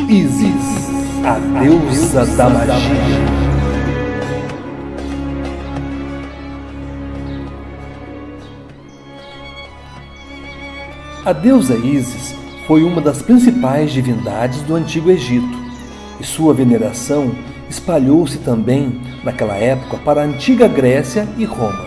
Ísis, a deusa da magia. A deusa Ísis foi uma das principais divindades do Antigo Egito, e sua veneração espalhou-se também, naquela época, para a antiga Grécia e Roma.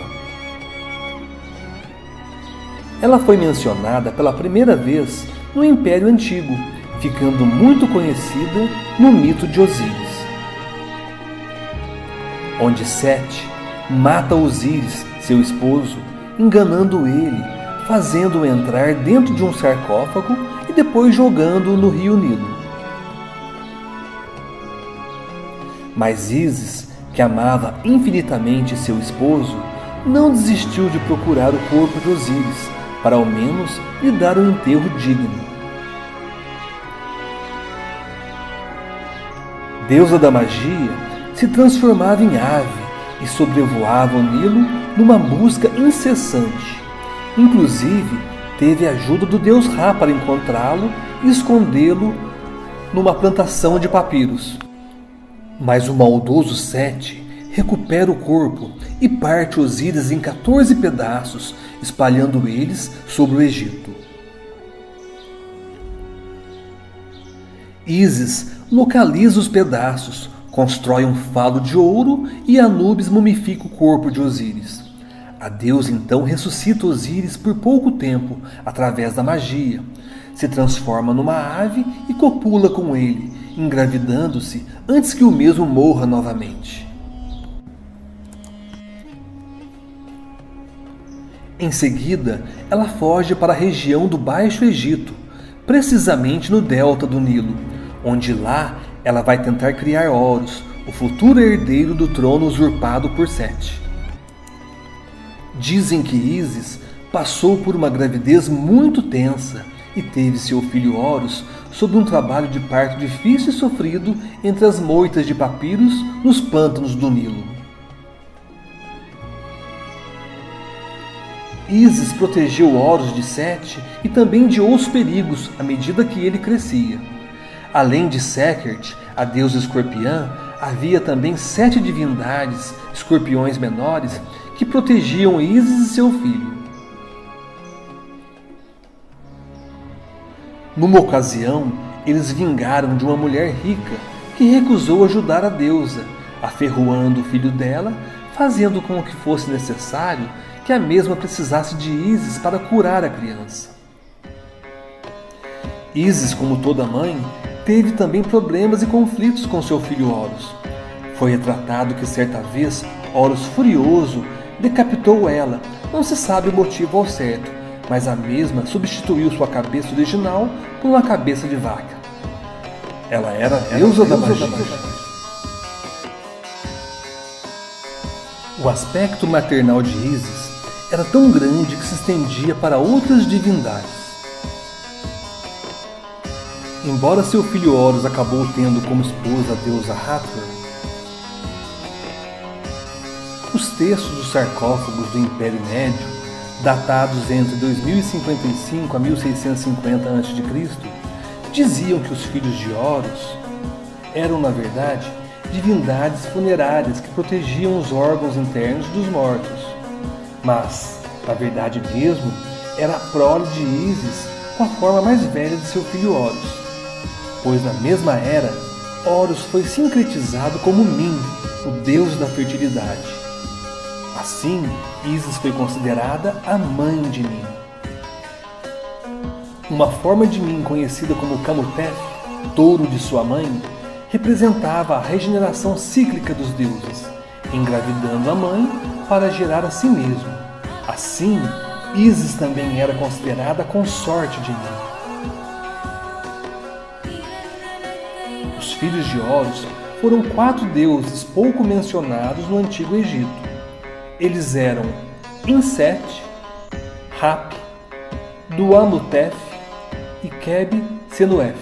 Ela foi mencionada pela primeira vez no Império Antigo, ficando muito conhecida no mito de Osíris, onde Sete mata Osíris, seu esposo, enganando ele, fazendo-o entrar dentro de um sarcófago e depois jogando-o no rio Nilo. Mas Ísis, que amava infinitamente seu esposo, não desistiu de procurar o corpo de Osíris, para ao menos lhe dar um enterro digno. Deusa da magia, se transformava em ave e sobrevoava o Nilo numa busca incessante. Inclusive, teve a ajuda do deus Ra para encontrá-lo e escondê-lo numa plantação de papiros. Mas o maldoso Sete recupera o corpo e parte Osíris em 14 pedaços, espalhando eles sobre o Egito. Ísis localiza os pedaços, constrói um falo de ouro e Anubis mumifica o corpo de Osíris. A deusa então ressuscita Osíris por pouco tempo, através da magia. Se transforma numa ave e copula com ele, engravidando-se antes que o mesmo morra novamente. Em seguida, ela foge para a região do Baixo Egito, precisamente no delta do Nilo, onde lá ela vai tentar criar Horus, o futuro herdeiro do trono usurpado por Sete. Dizem que Ísis passou por uma gravidez muito tensa e teve seu filho Horus sob um trabalho de parto difícil e sofrido entre as moitas de papiros nos pântanos do Nilo. Ísis protegeu Horus de Sete e também de outros perigos à medida que ele crescia. Além de Sekert, a deusa escorpiã, havia também 7 divindades, escorpiões menores, que protegiam Ísis e seu filho. Numa ocasião, eles vingaram de uma mulher rica que recusou ajudar a deusa, aferroando o filho dela, fazendo com que fosse necessário que a mesma precisasse de Ísis para curar a criança. Ísis, como toda mãe, teve também problemas e conflitos com seu filho Horus. Foi retratado que certa vez Horus, furioso, decapitou ela. Não se sabe o motivo ao certo, mas a mesma substituiu sua cabeça original por uma cabeça de vaca. Ela era a deusa da magia. O aspecto maternal de Ísis era tão grande que se estendia para outras divindades. Embora seu filho Horus acabou tendo como esposa a deusa Hathor, os textos dos sarcófagos do Império Médio, datados entre 2055 a 1650 a.C., diziam que os filhos de Horus eram, na verdade, divindades funerárias que protegiam os órgãos internos dos mortos. Mas, na verdade mesmo, era a prole de Ísis com a forma mais velha de seu filho Horus, pois na mesma era, Horus foi sincretizado como Min, o deus da fertilidade. Assim, Ísis foi considerada a mãe de Min. Uma forma de Min conhecida como Camutef, touro de sua mãe, representava a regeneração cíclica dos deuses, engravidando a mãe para gerar a si mesmo. Assim, Ísis também era considerada a consorte de Min. Os filhos de Horus foram 4 deuses pouco mencionados no Antigo Egito. Eles eram Inset, Rap, Duamutef e Qeb-Senuef.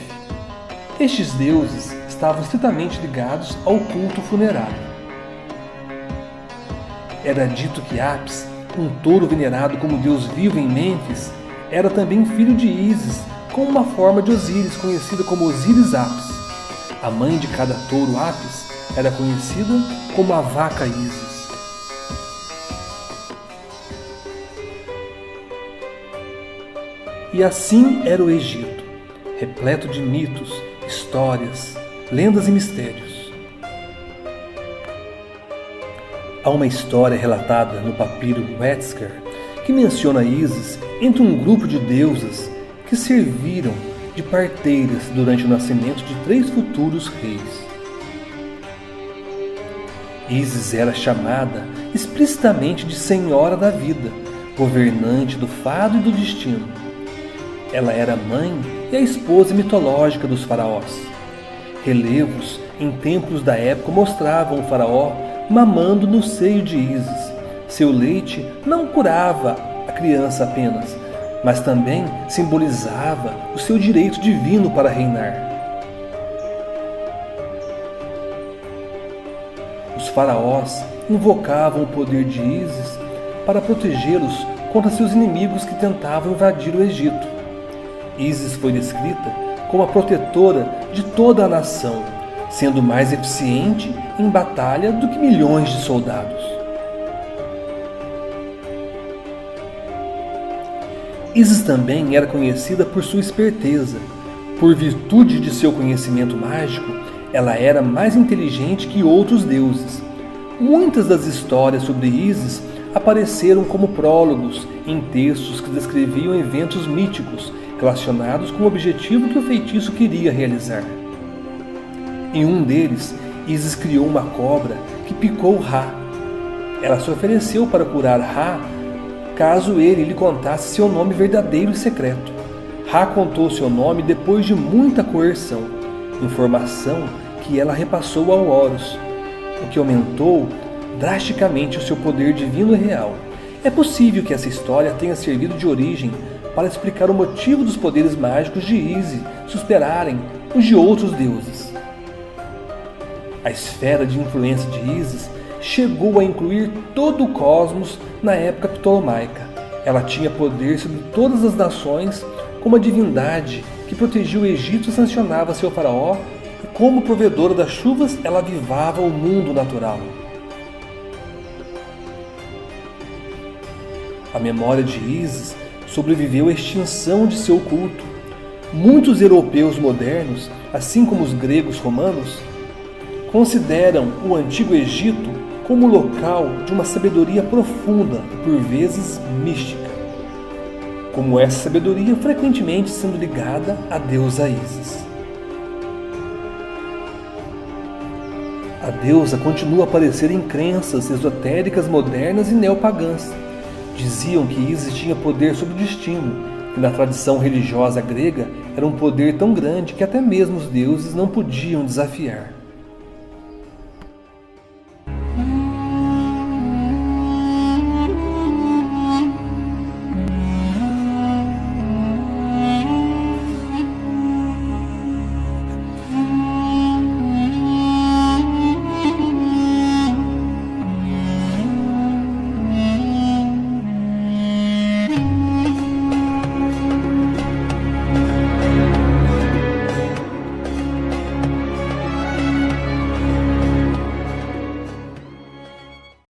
Estes deuses estavam estritamente ligados ao culto funerário. Era dito que Apis, um touro venerado como deus vivo em Mênfis, era também filho de Ísis, com uma forma de Osíris conhecida como Osíris Apis, A mãe de cada touro Apis era conhecida como a vaca Ísis. E assim era o Egito, repleto de mitos, histórias, lendas e mistérios. Há uma história relatada no papiro Wetzker que menciona Ísis entre um grupo de deusas que serviram de parteiras durante o nascimento de 3 futuros reis. Ísis era chamada explicitamente de Senhora da Vida, governante do fado e do destino. Ela era a mãe e a esposa mitológica dos faraós. Relevos em templos da época mostravam o faraó mamando no seio de Ísis. Seu leite não curava a criança apenas, mas também simbolizava o seu direito divino para reinar. Os faraós invocavam o poder de Ísis para protegê-los contra seus inimigos que tentavam invadir o Egito. Ísis foi descrita como a protetora de toda a nação, sendo mais eficiente em batalha do que milhões de soldados. Ísis também era conhecida por sua esperteza. Por virtude de seu conhecimento mágico, ela era mais inteligente que outros deuses. Muitas das histórias sobre Ísis apareceram como prólogos em textos que descreviam eventos míticos relacionados com o objetivo que o feitiço queria realizar. Em um deles, Ísis criou uma cobra que picou Ra. Ela se ofereceu para curar Ra caso ele lhe contasse seu nome verdadeiro e secreto. Ra contou seu nome depois de muita coerção, informação que ela repassou ao Horus, o que aumentou drasticamente o seu poder divino e real. É possível que essa história tenha servido de origem para explicar o motivo dos poderes mágicos de Ísis superarem os de outros deuses. A esfera de influência de Ísis chegou a incluir todo o cosmos na época ptolomaica. Ela tinha poder sobre todas as nações como a divindade que protegia o Egito e sancionava seu faraó, e como provedora das chuvas ela avivava o mundo natural. A memória de Ísis sobreviveu à extinção de seu culto. Muitos europeus modernos, assim como os gregos romanos, consideram o Antigo Egito como local de uma sabedoria profunda e por vezes mística, como essa sabedoria frequentemente sendo ligada à deusa Ísis. A deusa continua a aparecer em crenças esotéricas modernas e neopagãs. Diziam que Ísis tinha poder sobre o destino, que na tradição religiosa grega era um poder tão grande que até mesmo os deuses não podiam desafiar.